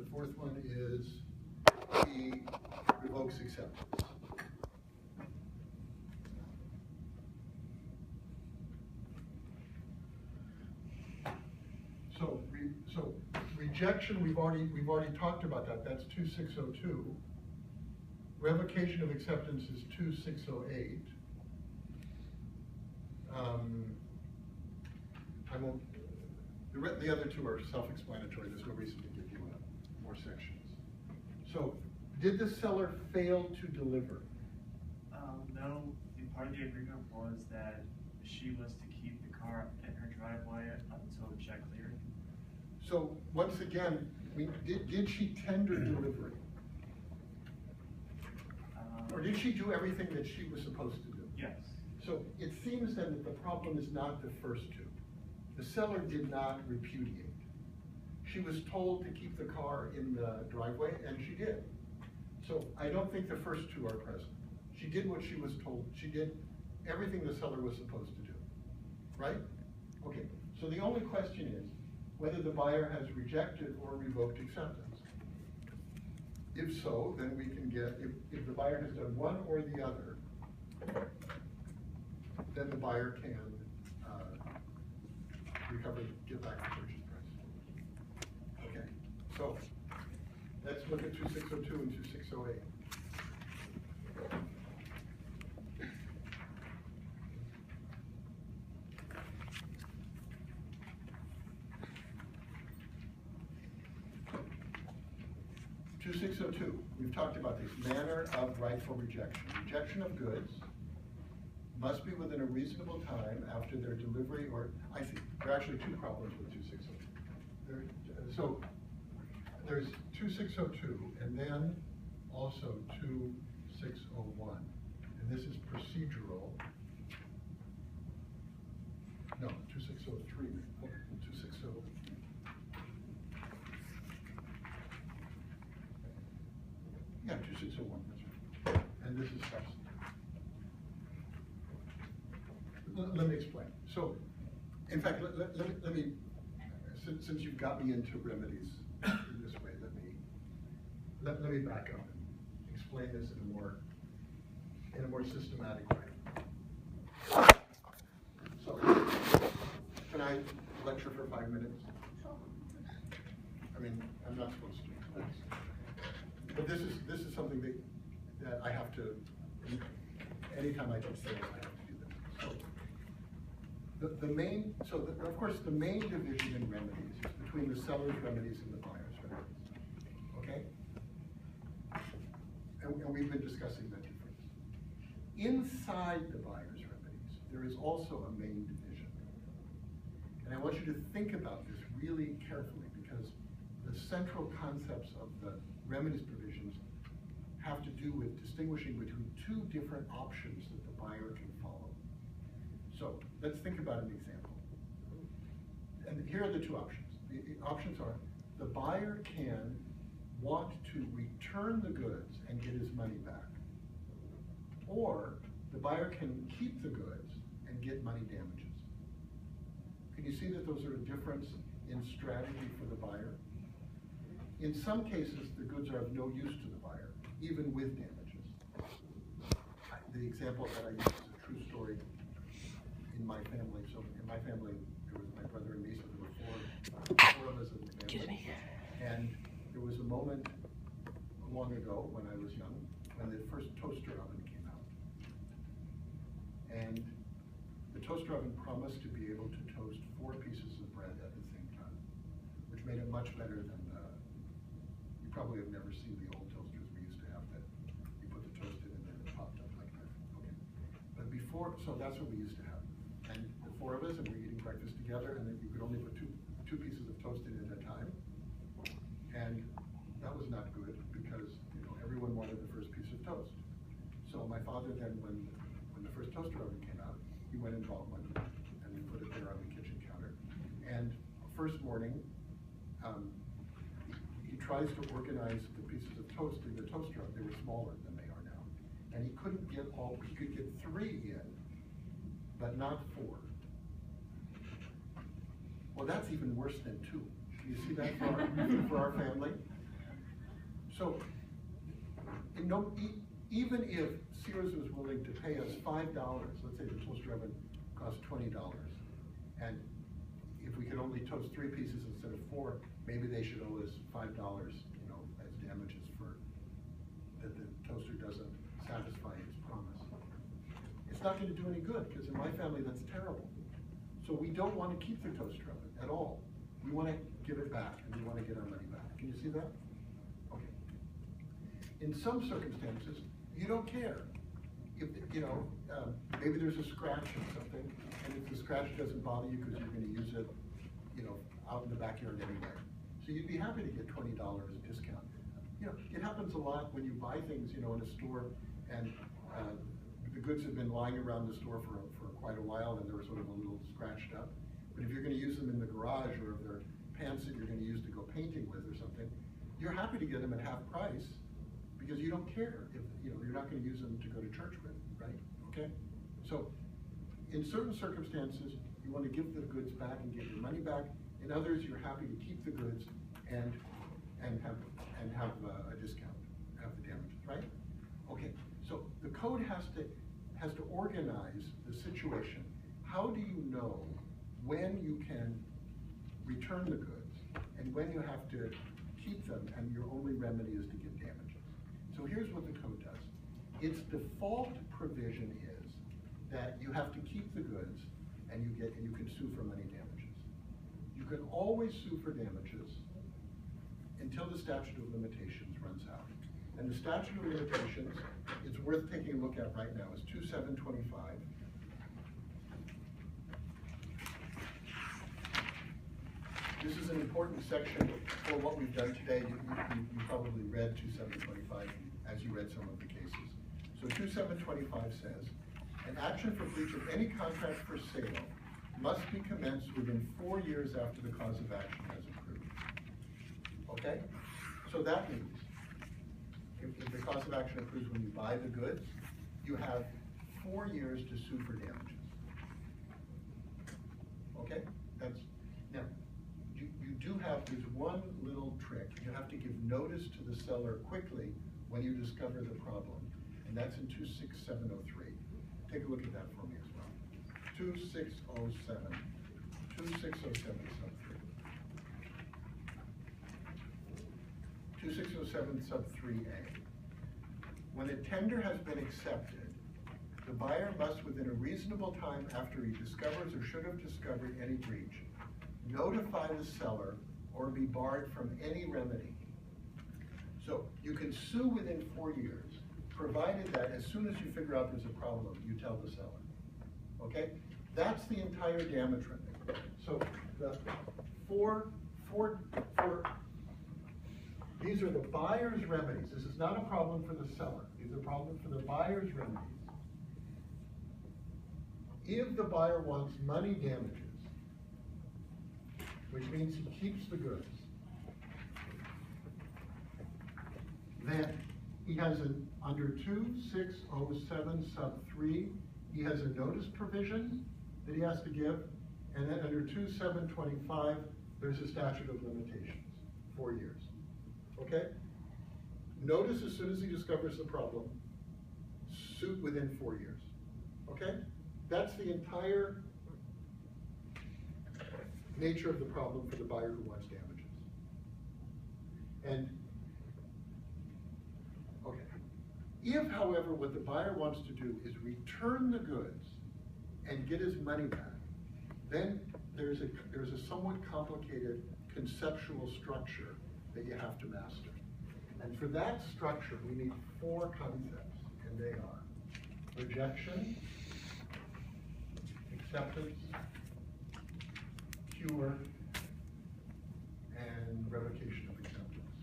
The fourth one is he revokes acceptance. So rejection, we've already talked about that. That's 2602. Revocation of acceptance is 2608. I won't. The other two are self-explanatory. There's no reason to give you more sections. So, did the seller fail to deliver? No. Part of the agreement was that she was to keep the car in her driveway until the check cleared. So, once again, did she tender delivery? Or did she do everything that she was supposed to do? Yes. So, it seems then that the problem is not the first two. The seller did not repudiate. She was told to keep the car in the driveway, and she did. So I don't think the first two are present. She did what she was told. She did everything the seller was supposed to do, right? Okay, so the only question is whether the buyer has rejected or revoked acceptance. If so, then we can get, if the buyer has done one or the other, then the buyer can recover, get back the purchase price. Okay, so let's look at 2602 and 2608. We've talked about this manner of rightful rejection. Rejection of goods must be within a reasonable time after their delivery, or I think there are actually two problems with 2602. So there's 2602 and then also 2601. And this is procedural. No, 2603. 2602. Yeah, 2601, that's right. And this is substantive. Let me explain. So, in fact, let me, since you've got me into remedies in this way, let me back up and explain this in a more systematic way. So, can I lecture for 5 minutes? I mean, I'm not supposed to. But this is something that I have to. Anytime I do sales, I have to do this. So of course, the main division in remedies is between the seller's remedies and the buyer's remedies. Okay? And we've been discussing that difference. Inside the buyer's remedies, there is also a main division. And I want you to think about this really carefully, because the central concepts of the remedies provisions have to do with distinguishing between two different options that the buyer can follow. So let's think about an example. And here are the two options. The options are the buyer can want to return the goods and get his money back, or the buyer can keep the goods and get money damages. Can you see that those are a difference in strategy for the buyer? In some cases, the goods are of no use to the buyer, even with damages. The example that I use is a true story in my family. So in my family, there was my brother and me, so there were four of us in the family. And there was a moment long ago when I was young, when the first toaster oven came out. And the toaster oven promised to be able to toast 4 pieces of bread at the same time, which made it much better than you probably have never seen the old toasters we used to have that you put the toast in and then it popped up like that. Okay. But before, so that's what we used to have. And the 4 of us, and we're eating breakfast together, and then you could only put two pieces of toast in at a time. And that was not good because, everyone wanted the first piece of toast. So my father then, when the first toaster oven came out, he went and bought one, and we put it there on the kitchen counter. And first morning, he tries to organize the pieces of toast in the toaster oven. They were smaller than they are now. And he couldn't get he could get 3 in, but not 4. Well, that's even worse than 2. You see that for our family? So, even if Sears was willing to pay us $5, let's say the toaster oven costs $20, and if we could only toast 3 pieces instead of 4, maybe they should owe us $5, as damages for that the toaster doesn't satisfy its promise. It's not going to do any good, because in my family that's terrible. So we don't want to keep the toaster oven at all. We want to give it back, and we want to get our money back. Can you see that? Okay. In some circumstances, you don't care. If, maybe there's a scratch or something, and if the scratch doesn't bother you because you're going to use it, out in the backyard anyway. So you'd be happy to get $20 discount. It happens a lot when you buy things, in a store, and the goods have been lying around the store for quite a while, and they're sort of a little scratched up. But if you're going to use them in the garage, or if they're pants that you're going to use to go painting with or something, you're happy to get them at half price because you don't care if you're not going to use them to go to church with, right? Okay. So, in certain circumstances, you want to give the goods back and get your money back. In others, you're happy to keep the goods and have a discount, have the damages, right? Okay. So the code has to organize the situation. How do you know when you can return the goods and when you have to keep them and your only remedy is to get damages? So here's what the code does. Its default provision is that you have to keep the goods and you can sue for money damages. You can always sue for damages until the statute of limitations runs out. And the statute of limitations, it's worth taking a look at right now, is 2725. This is an important section for what we've done today. You probably read 2725 as you read some of the cases. So 2725 says, an action for breach of any contract for sale must be commenced within 4 years after the cause of action has accrued. Okay? So that means, if the cause of action accrues when you buy the goods, you have 4 years to sue for damages. Okay? Now, you do have this one little trick. You have to give notice to the seller quickly when you discover the problem, and that's in 26703. Take a look at that for me as well. 2607 sub 3. 2607 sub 3A. When a tender has been accepted, the buyer must, within a reasonable time after he discovers or should have discovered any breach, notify the seller or be barred from any remedy. So you can sue within 4 years, provided that as soon as you figure out there's a problem, you tell the seller. Okay? That's the entire damage remedy. So the these are the buyer's remedies. This is not a problem for the seller. These are problems for the buyer's remedies. If the buyer wants money damages, which means he keeps the goods, then he has under 2607 sub 3, he has a notice provision that he has to give, and then under 2725, there's a statute of limitations, 4 years. Okay? Notice as soon as he discovers the problem, suit within 4 years. Okay? That's the entire nature of the problem for the buyer who wants damages. And, okay. If, however, what the buyer wants to do is return the goods and get his money back, then there's a somewhat complicated conceptual structure that you have to master. And for that structure, we need 4 concepts, and they are rejection, acceptance, cure, and revocation of acceptance.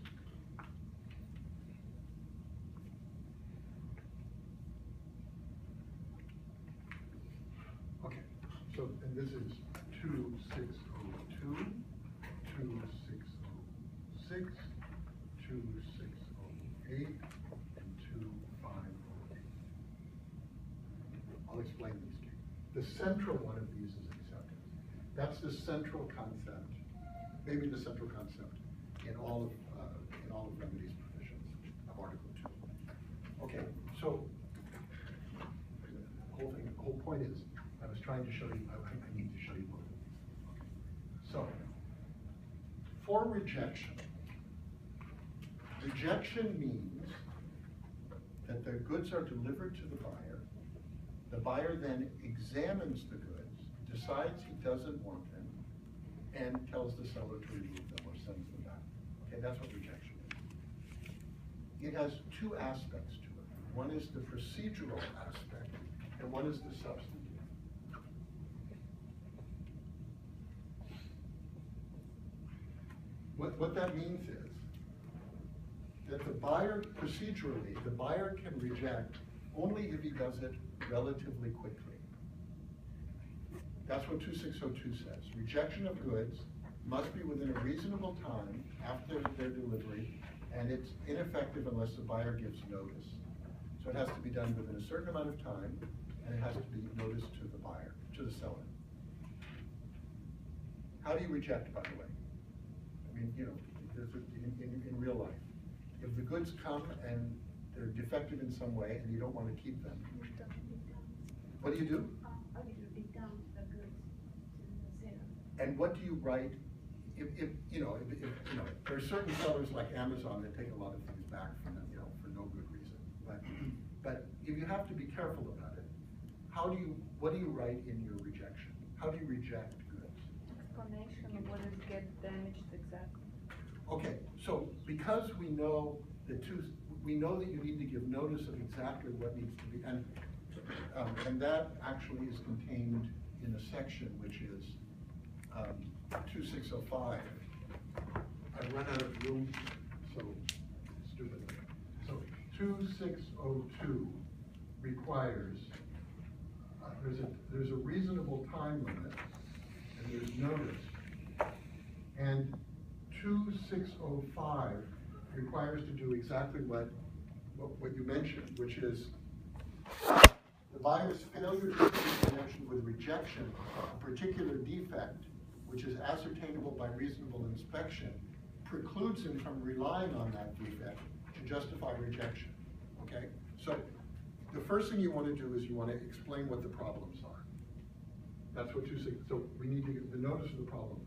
Okay, so, and this is 2602, 2606, 2608, and 2508. I'll explain these to you. The central one of these is acceptance. That's the central concept, maybe the central concept in all of remedies provisions. rejection? Rejection means that the goods are delivered to the buyer. The buyer then examines the goods, decides he doesn't want them, and tells the seller to remove them or sends them back. Okay, that's what rejection is. It has two aspects to it. One is the procedural aspect, and one is the substantive. What that means is that the buyer, procedurally, the buyer can reject only if he does it relatively quickly. That's what 2602 says. Rejection of goods must be within a reasonable time after their delivery, and it's ineffective unless the buyer gives notice. So it has to be done within a certain amount of time, and it has to be noticed to the buyer, to the seller. How do you reject, by the way? I mean, you know, in real life. If the goods come and they're defective in some way and you don't want to keep them, what do you do? I will return the goods to the seller. And what do you write? If there are certain sellers like Amazon that take a lot of things back from them, for no good reason. But if you have to be careful about it, what do you write in your rejection? How do you reject goods? Explanation of what is get damaged exactly. Okay, so because we know that you need to give notice of exactly what needs to be, and that actually is contained in a section which is 2605. I've run out of room, so stupid. So 2602 requires there's a reasonable time limit, and there's notice, and 2605 requires to do exactly what you mentioned, which is the buyer's failure to do in connection with rejection a particular defect, which is ascertainable by reasonable inspection, precludes him from relying on that defect to justify rejection. Okay? So the first thing you want to do is you want to explain what the problems are. That's what so we need to get the notice of the problem.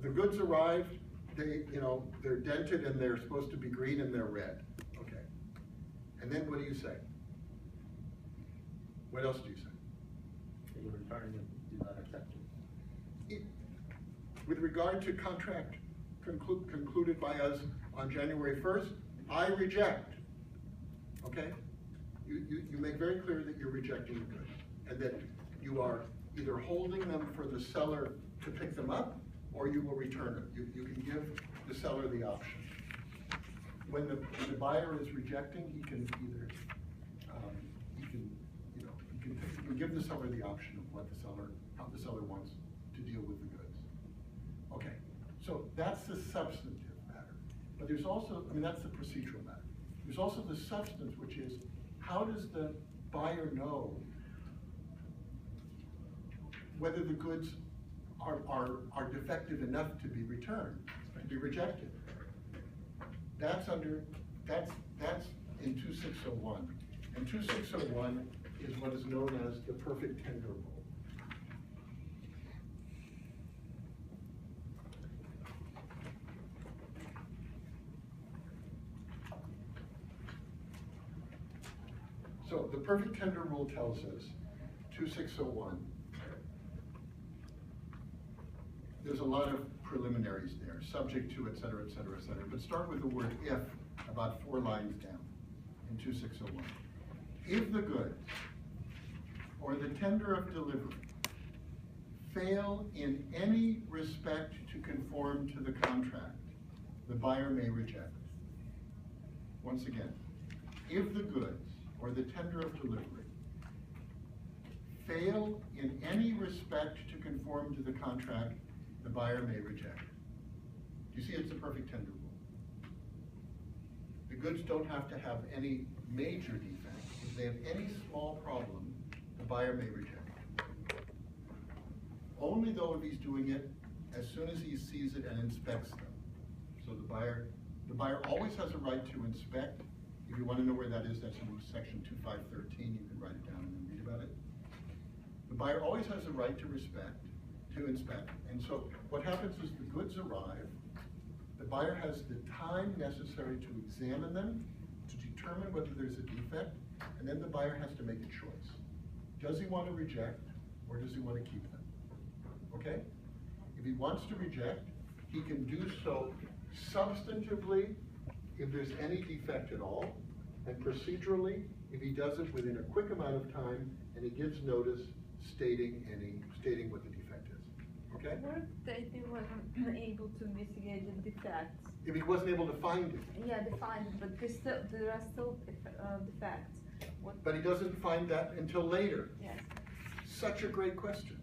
The goods arrived, they're dented and they're supposed to be green and they're red. Okay. And then what do you say? What else do you say? You return them, do not accept it. With regard to contract concluded by us on January 1st, I reject. Okay? You make very clear that you're rejecting the goods and that you are either holding them for the seller to pick them up, or you will return them. You can give the seller the option. When the buyer is rejecting, he can either he can give the seller the option of how the seller wants to deal with the goods. Okay, so that's the substantive matter. But there's also, that's the procedural matter. There's also the substance, which is how does the buyer know whether the goods are defective enough to be returned, to be rejected? That's in 2601. And 2601 is what is known as the perfect tender rule. So the perfect tender rule tells us, 2601, there's a lot of preliminaries there, subject to, et cetera, et cetera, et cetera. But start with the word if, about 4 lines down in 2601. If the goods or the tender of delivery fail in any respect to conform to the contract, the buyer may reject. Once again, if the goods or the tender of delivery fail in any respect to conform to the contract, the buyer may reject. You see, it's a perfect tender rule. The goods don't have to have any major defect. If they have any small problem, the buyer may reject. Only though if he's doing it as soon as he sees it and inspects them. So the buyer always has a right to inspect. If you want to know where that is, that's in section 2513. You can write it down and then read about it. The buyer always has a right to inspect. And so what happens is the goods arrive, The buyer has the time necessary to examine them, to determine whether there's a defect, and then the buyer has to make a choice. Does he want to reject, or does he want to keep them? Okay? If he wants to reject, he can do so substantively if there's any defect at all, and procedurally if he does it within a quick amount of time and he gives notice stating what the defect is. Okay? What if they wasn't able to investigate the defects? If he wasn't able to find it. Yeah, they find it, but there are still defects. What? But he doesn't find that until later. Yes. Such a great question.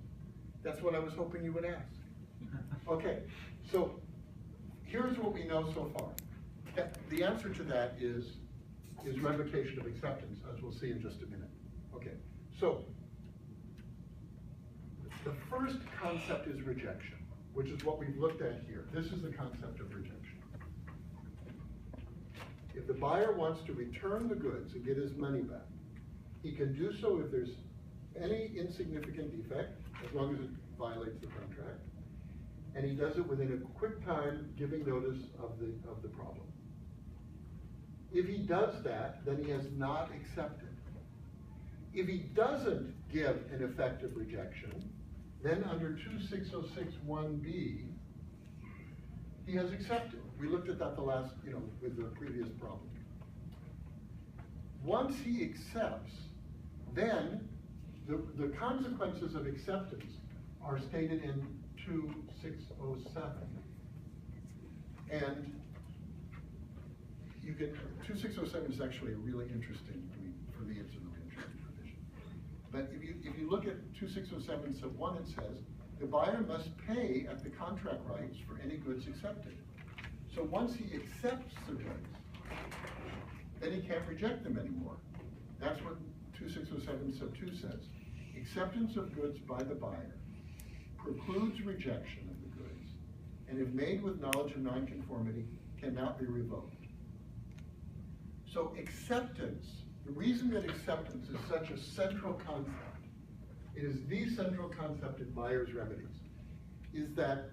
That's what I was hoping you would ask. Okay, so here's what we know so far. The answer to that is revocation of acceptance, as we'll see in just a minute. Okay, so the first concept is rejection, which is what we've looked at here. This is the concept of rejection. If the buyer wants to return the goods and get his money back, he can do so if there's any insignificant defect, as long as it violates the contract, and he does it within a quick time, giving notice of the problem. If he does that, then he has not accepted. If he doesn't give an effective rejection, then under 26061B, he has accepted. We looked at that with the previous problem. Once he accepts, then the consequences of acceptance are stated in 2607. And 2607 is actually a really interesting, for me it's a really interesting provision. But if you look at 2607 sub 1, it says, the buyer must pay at the contract rights for any goods accepted. So once he accepts the goods, then he can't reject them anymore. That's what 2607 sub 2 says. Acceptance of goods by the buyer precludes rejection of the goods, and if made with knowledge of nonconformity, cannot be revoked. So acceptance, the reason that acceptance is such a central concept, it is the central concept in buyer's remedies, is that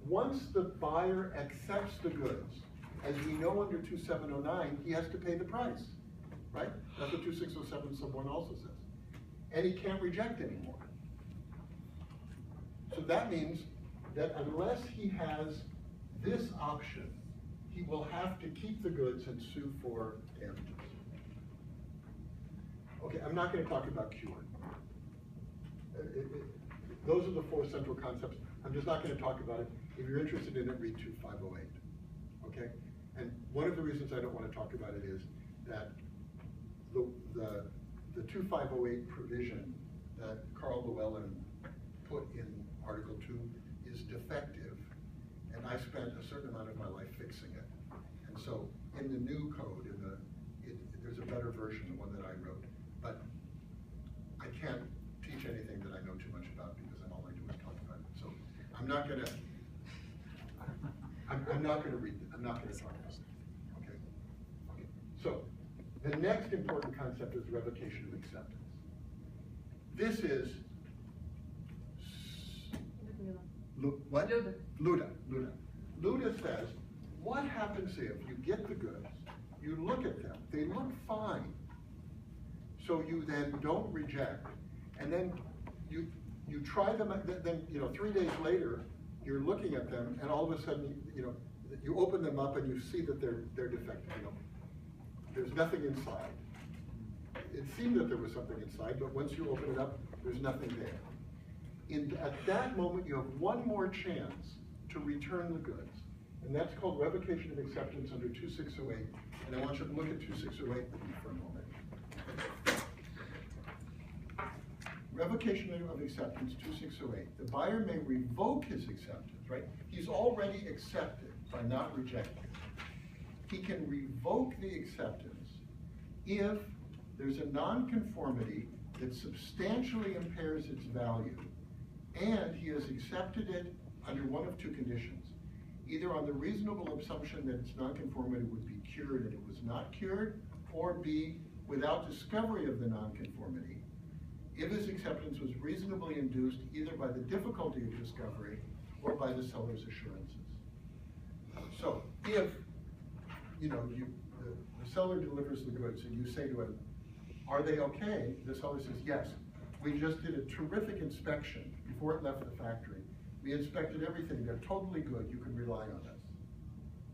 once the buyer accepts the goods, as we know under 2709, he has to pay the price, right? That's what 2607 sub 1 also says. And he can't reject anymore. So that means that unless he has this option, he will have to keep the goods and sue for damages. Okay, I'm not going to talk about cure. Those are the four central concepts. I'm just not going to talk about it. If you're interested in it, read 2508. Okay? And one of the reasons I don't want to talk about it is that the 2508 provision that Carl Llewellyn put in Article 2 is defective, and I spent a certain amount of my life fixing it. And so in the new code, there's a better version, the one that I wrote, but I can't teach anything that I know too much about because all I do is talk about it. So I'm not going to read it. I'm not going to talk about it. Okay? Okay. So the next important concept is revocation of acceptance. This is what? Luda. Luda says, what happens if you get the goods, you look at them, they look fine, so you then don't reject, and then you try them, then 3 days later, you're looking at them, and all of a sudden, you open them up and you see that they're defective. There's nothing inside. It seemed that there was something inside, but once you open it up, there's nothing there. At that moment, you have one more chance to return the goods, and that's called revocation of acceptance under 2608. And I want you to look at 2608 with me for a moment. Revocation of acceptance, 2608. The buyer may revoke his acceptance, right? He's already accepted by not rejecting. He can revoke the acceptance if there's a nonconformity that substantially impairs its value, and he has accepted it under one of two conditions. Either on the reasonable assumption that its nonconformity would be cured and it was not cured, or B, without discovery of the nonconformity, if his acceptance was reasonably induced either by the difficulty of discovery or by the seller's assurances. if, the seller delivers the goods and you say to him, are they okay? The seller says, yes. We just did a terrific inspection before it left the factory. We inspected everything. They're totally good. You can rely on us.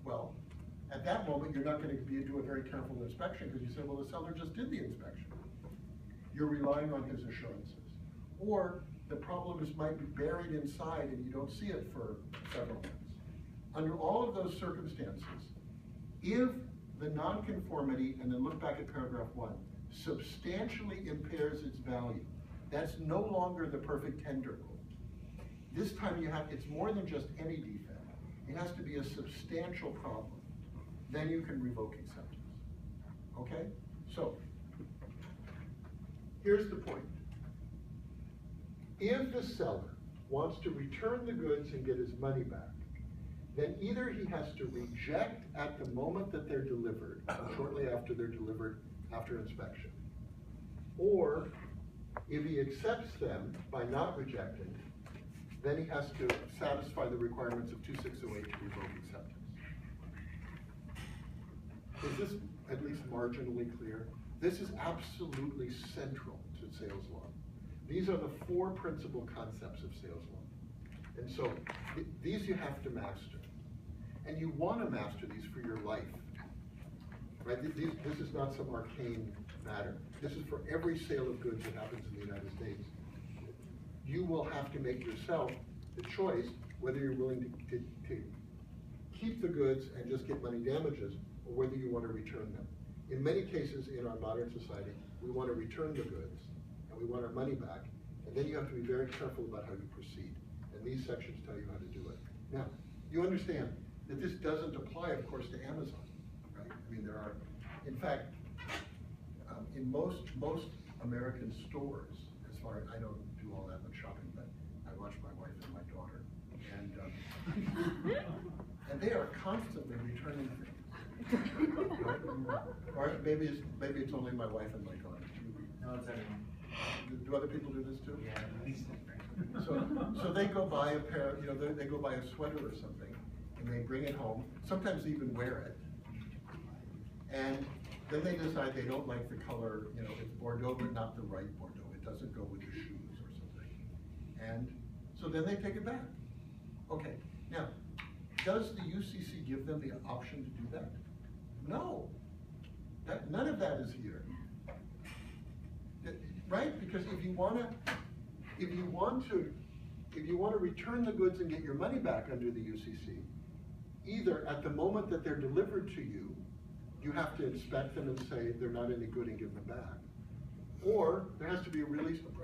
Well, at that moment, you're not going to do a very careful inspection because you say, well, the seller just did the inspection. You're relying on his assurances. Or the problem might be buried inside and you don't see it for several months. Under all of those circumstances, if the nonconformity, and then look back at paragraph 1, substantially impairs its value, that's no longer the perfect tender rule. This time it's more than just any defect. It has to be a substantial problem. Then you can revoke acceptance. Okay? So, here's the point. If the seller wants to return the goods and get his money back, then either he has to reject at the moment that they're delivered, or shortly after they're delivered after inspection, or if he accepts them by not rejecting, then he has to satisfy the requirements of 2608 to revoke acceptance. Is this at least marginally clear? This is absolutely central to sales law. These are the 4 principal concepts of sales law. And so these you have to master. And you want to master these for your life. Right? This is not some arcane matter. This is for every sale of goods that happens in the United States. You will have to make yourself the choice whether you're willing to keep the goods and just get money damages, or whether you want to return them. In many cases in our modern society, we want to return the goods, and we want our money back, and then you have to be very careful about how you proceed. And these sections tell you how to do it. Now, you understand that this doesn't apply, of course, to Amazon, right? I mean, there are, in fact, in most American stores, as far as I don't do all that much shopping, but I watch my wife and my daughter, and they are constantly returning things. Or maybe it's only my wife and my daughter. No, it's everyone. Do other people do this too? Yeah, at least. So they go buy a pair, they go buy a sweater or something, and they bring it home. Sometimes they even wear it, and then they decide they don't like the color. It's Bordeaux, but not the right Bordeaux. It doesn't go with the shoes or something, and so then they take it back. Okay, now, does the UCC give them the option to do that? No, none of that is here, right? Because if you want to return the goods and get your money back under the UCC, either at the moment that they're delivered to you, you have to inspect them and say they're not any good and give them back, or there has to be a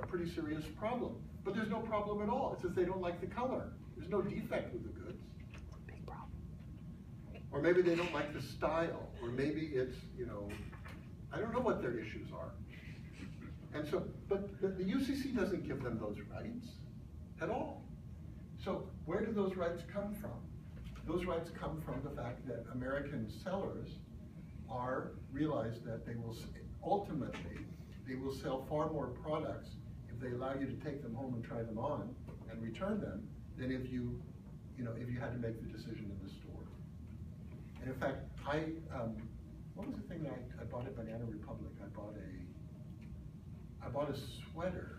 pretty serious problem. But there's no problem at all. It's just they don't like the color. There's no defect with the goods. Big problem. Or maybe they don't like the style, or maybe it's, I don't know what their issues are. And so, but the UCC doesn't give them those rights at all. So where do those rights come from? Those rights come from the fact that American sellers realize that they will ultimately sell far more products if they allow you to take them home and try them on and return them than if you had to make the decision in the store. And in fact, what was the thing that I bought at Banana Republic? I bought a sweater.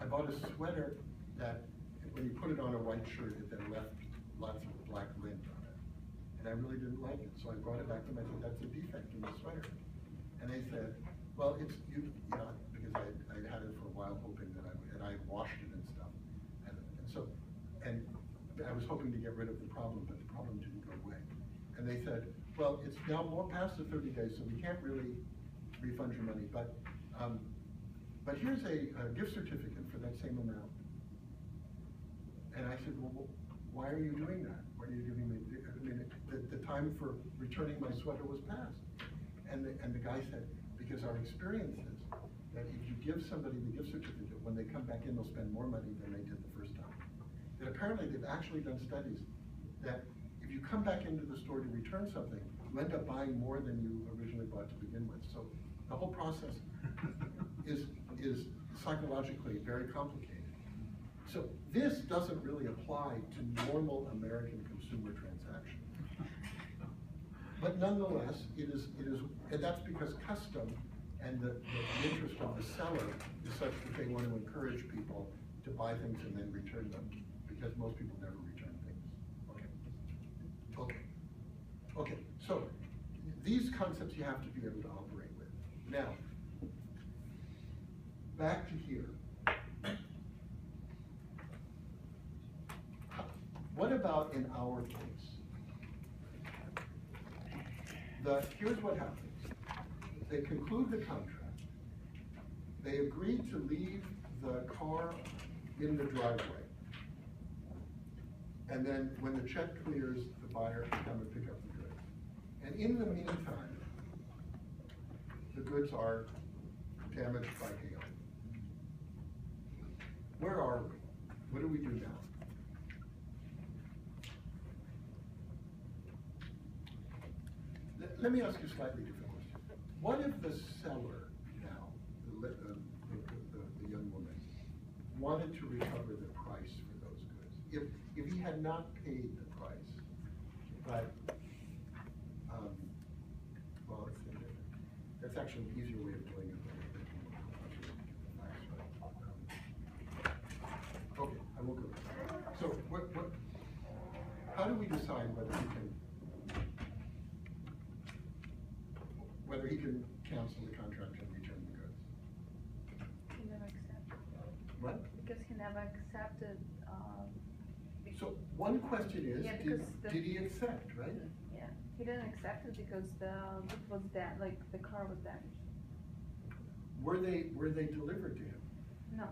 I bought a sweater that, when you put it on a white shirt, it then left lots of black lint on it. And I really didn't like it, so I brought it back to them. I said, that's a defect in the sweater. And they said, well, it's, because I had it for a while hoping that I washed it and stuff. And I was hoping to get rid of the problem, but the problem didn't go away. And they said, well, it's now more past the 30 days, so we can't really refund your money, but here's a gift certificate for that same amount. And I said, well, why are you doing that? Why are you giving me, the time for returning my sweater was past. And the guy said, because our experience is that if you give somebody the gift certificate, when they come back in, they'll spend more money than they did the first time. And apparently they've actually done studies that if you come back into the store to return something, you end up buying more than you originally bought to begin with. So the whole process is psychologically very complicated. So this doesn't really apply to normal American consumer transactions. But nonetheless, it is, and that's because custom and the interest of the seller is such that they want to encourage people to buy things and then return them, because most people never return things. Okay, so these concepts you have to be able to operate with. Now, back to here. What about in our case? Here's what happens. They conclude the contract. They agree to leave the car in the driveway. And then when the check clears, the buyer can come and pick up the goods. And in the meantime, the goods are damaged by hail. Where are we? What do we do now? Let me ask you a slightly different question. What if the seller now, the young woman, wanted to recover the price for those goods? If he had not paid the price, but, well, that's actually an easier way of doing it. Okay, I will go. So how do we decide whether he can cancel the contract and return the goods? He never accepted. What? Because he never accepted. So one question is, Yeah, did he accept, right? Yeah, he didn't accept it because it was the car was damaged. Were they delivered to him? No.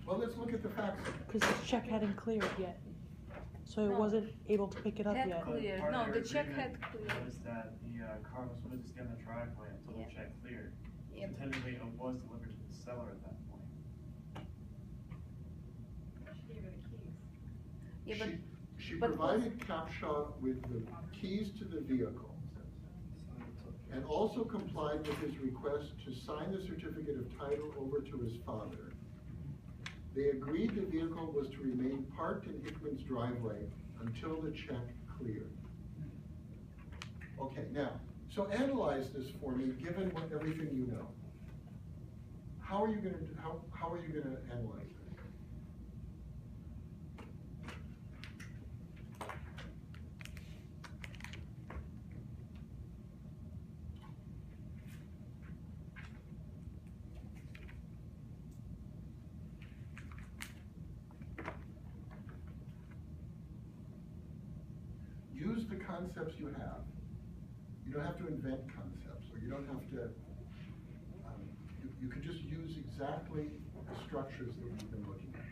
Well, let's look at the facts. Because the check hadn't cleared yet, so it No. wasn't able to pick it up Had yet. cleared. Part of No, their the check agreement had cleared. Was that the car was supposed to stay in the driveway until Yeah. the check cleared. Yep. So technically, it was delivered to the seller at that point. Yeah, but She but provided Capshaw with the keys to the vehicle and also complied with his request to sign the certificate of title over to his father. They agreed the vehicle was to remain parked in Hickman's driveway until the check cleared. Okay, now, so analyze this for me, given everything you know. How are you gonna analyze this? Use the concepts you have. You don't have to invent concepts, or you don't have to, you can just use exactly the structures that you've been looking at.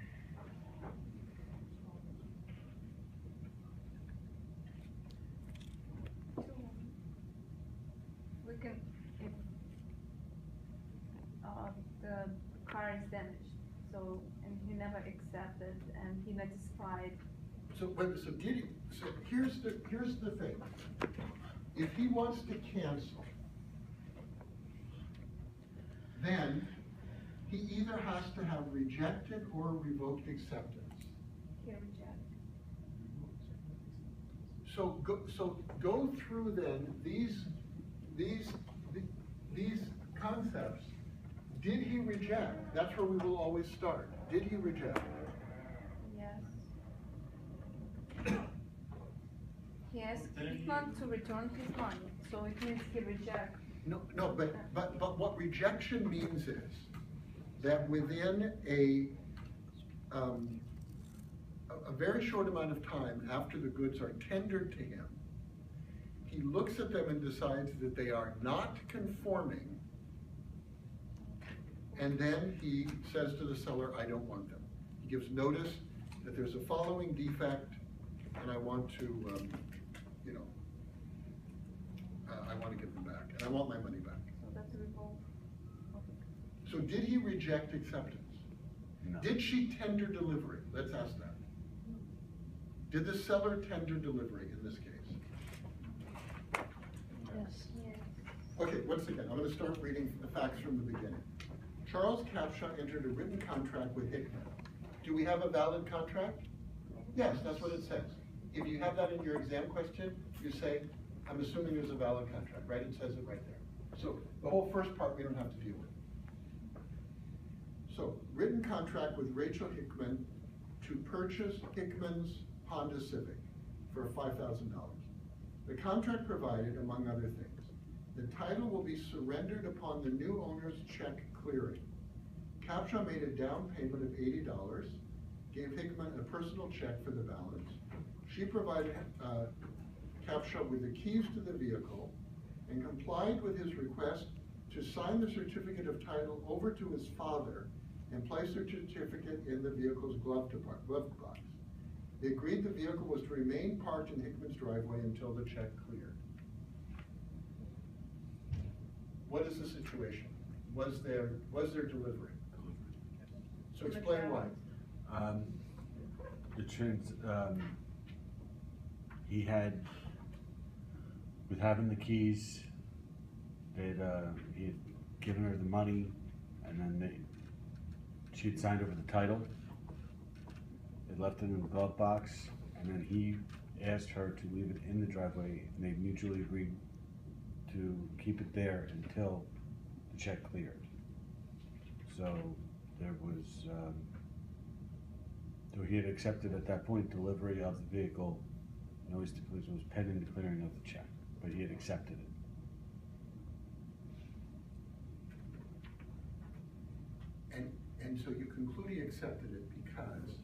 we can, if the car is damaged, so, and he never accepted, and he notified. So here's the thing. If he wants to cancel, then he either has to have rejected or revoked acceptance. He rejected. So go through then these concepts. Did he reject? That's where we will always start. Did he reject? Yes. He asked Hickman to return his money, so it means he rejected. No, but what rejection means is that within a very short amount of time after the goods are tendered to him, he looks at them and decides that they are not conforming, and then he says to the seller, I don't want them. He gives notice that there's a following defect, and I want to, I want to give them back, and I want my money back. So that's a revolt. So did he reject acceptance? No. Did she tender delivery? Let's ask that. Did the seller tender delivery in this case? Yes. Yes. Okay, once again, I'm going to start reading the facts from the beginning. Charles Capshaw entered a written contract with Hickman Do we have a valid contract? Yes, that's what it says. If you have that in your exam question, you say, I'm assuming there's a valid contract, right? It says it right there. So the whole first part we don't have to deal with. So, written contract with Rachel Hickman to purchase Hickman's Honda Civic for $5,000. The contract provided, among other things, the title will be surrendered upon the new owner's check clearing. Capshaw made a down payment of $80, gave Hickman a personal check for the balance. She provided Capshaw with the keys to the vehicle and complied with his request to sign the certificate of title over to his father and place the certificate in the vehicle's glove box. They agreed the vehicle was to remain parked in Hickman's driveway until the check cleared. What is the situation? Was there delivery? So explain why. He had, with having the keys, he had given her the money, and then she had signed over the title. They left it in the glove box, and then he asked her to leave it in the driveway, and they mutually agreed to keep it there until the check cleared. So there was, he had accepted at that point delivery of the vehicle. Noise to police was pending the clearing of the check, but he had accepted it. And so you conclude he accepted it because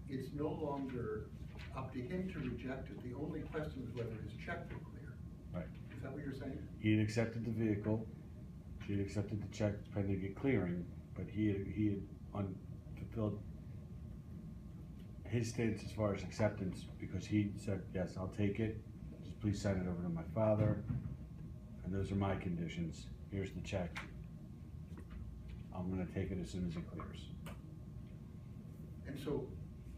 it's no longer up to him to reject it. The only question is whether his check will clear. Right. Is that what you're saying? He had accepted the vehicle. She had accepted the check pending a clearing, but he had unfulfilled his stance as far as acceptance, because he said, yes, I'll take it. Just please sign it over to my father. And those are my conditions. Here's the check. I'm gonna take it as soon as it clears. And so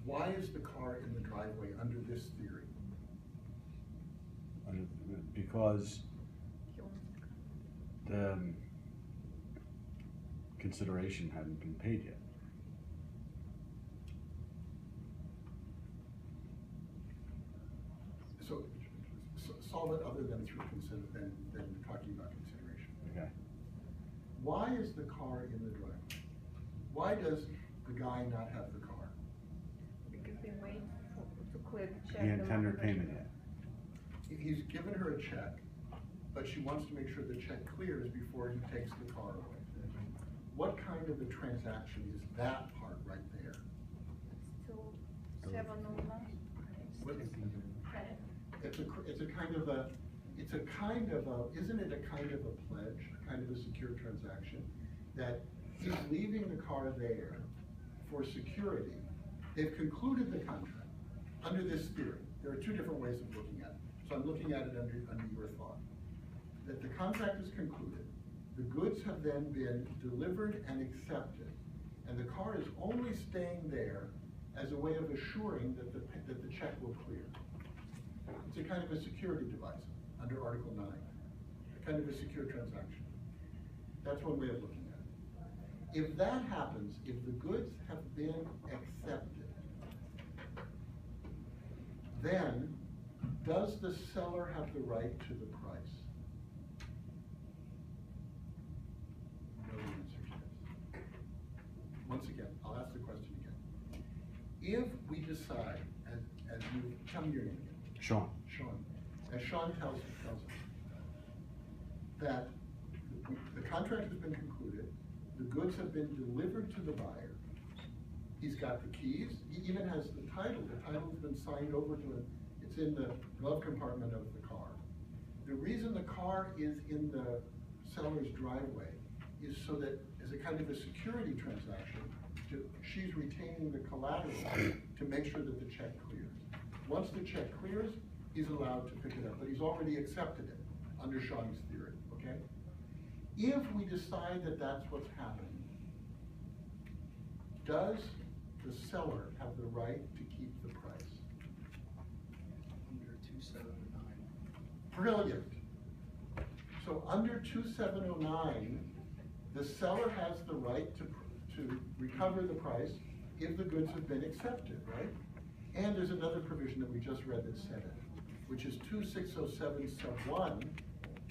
why is the car in the driveway under this theory? Because the consideration hadn't been paid yet. So solve it other than through than talking about consideration. Okay. Why is the car in the driveway? Why does the guy not have the car? Because they wait to clear the check. He hadn't tendered payment yet. He's given her a check, but she wants to make sure the check clears before he takes the car away. What kind of a transaction is that part right there? Still 709. What is Credit. It's a kind of a, isn't it a kind of a pledge, a kind of a secure transaction? That he's leaving the car there for security. They've concluded the contract under this theory. There are two different ways of looking at it. So I'm looking at it under your thought. That the contract is concluded, the goods have then been delivered and accepted, and the car is only staying there as a way of assuring that the check will clear. It's a kind of a security device under Article 9, a kind of a secure transaction. That's one way of looking at it. If that happens, if the goods have been accepted, then does the seller have the right to the price? No, the answer is yes. Once again, I'll ask the question again. If we decide, as you, tell me your name again. Sean. Sean. As Sean tells us, that the contract has been concluded, the goods have been delivered to the buyer, he's got the keys, he even has the title has been signed over to him, it's in the glove compartment of the car. The reason the car is in the seller's driveway is so that, as a kind of a security transaction, she's retaining the collateral to make sure that the check clears. Once the check clears, he's allowed to pick it up, but he's already accepted it under Sean's theory, okay? If we decide that that's what's happening, does the seller have the right to keep the price? Under 2709. Brilliant. So under 2709, the seller has the right to recover the price if the goods have been accepted, right? And there's another provision that we just read that said it, which is 2607 sub 1.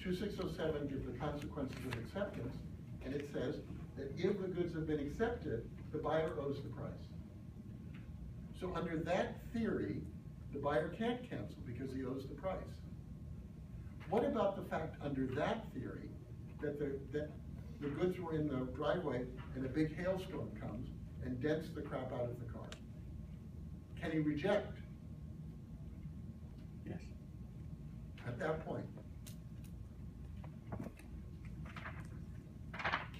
2607 gives the consequences of acceptance, and it says that if the goods have been accepted, the buyer owes the price. So under that theory, the buyer can't cancel because he owes the price. What about the fact under that theory that the goods were in the driveway and a big hailstorm comes and dents the crap out of the car? Can he reject? Yes. At that point,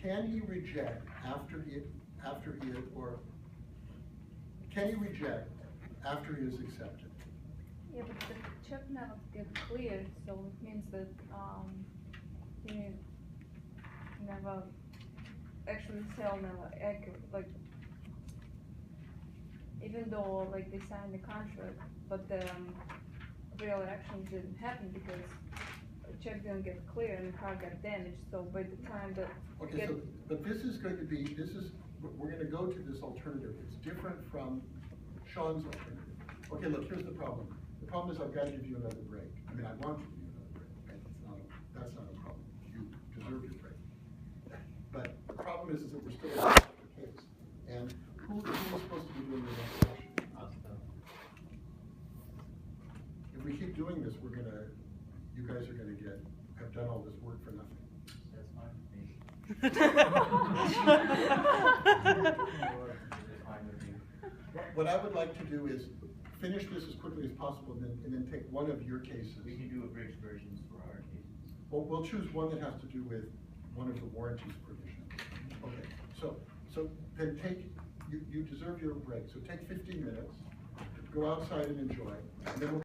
can he reject after he is accepted? Yeah, but the check never get cleared, so it means that, he never, actually sale never accurate, like, even though, like, they signed the contract, but the real action didn't happen because the check didn't get cleared and the car got damaged, so by the time that. Okay, so, but this is going to be, we're gonna go to this alternative. It's different from Sean's alternative. Okay, look, here's the problem. The problem is I've got to give you another break. I mean, I want to give you another break. Okay? That's not a problem. You deserve your break. But the problem is that we're still in the case. And who is supposed to be doing the next session? If we keep doing this, you guys are gonna have done all this work for nothing. That's fine with me. What I would like to do is finish this as quickly as possible and then take one of your cases. We can do abridged versions for our cases. Well, we'll choose one that has to do with one of the warranties provisions. Okay, so then you deserve your break. So take 15 minutes, go outside and enjoy, and then we'll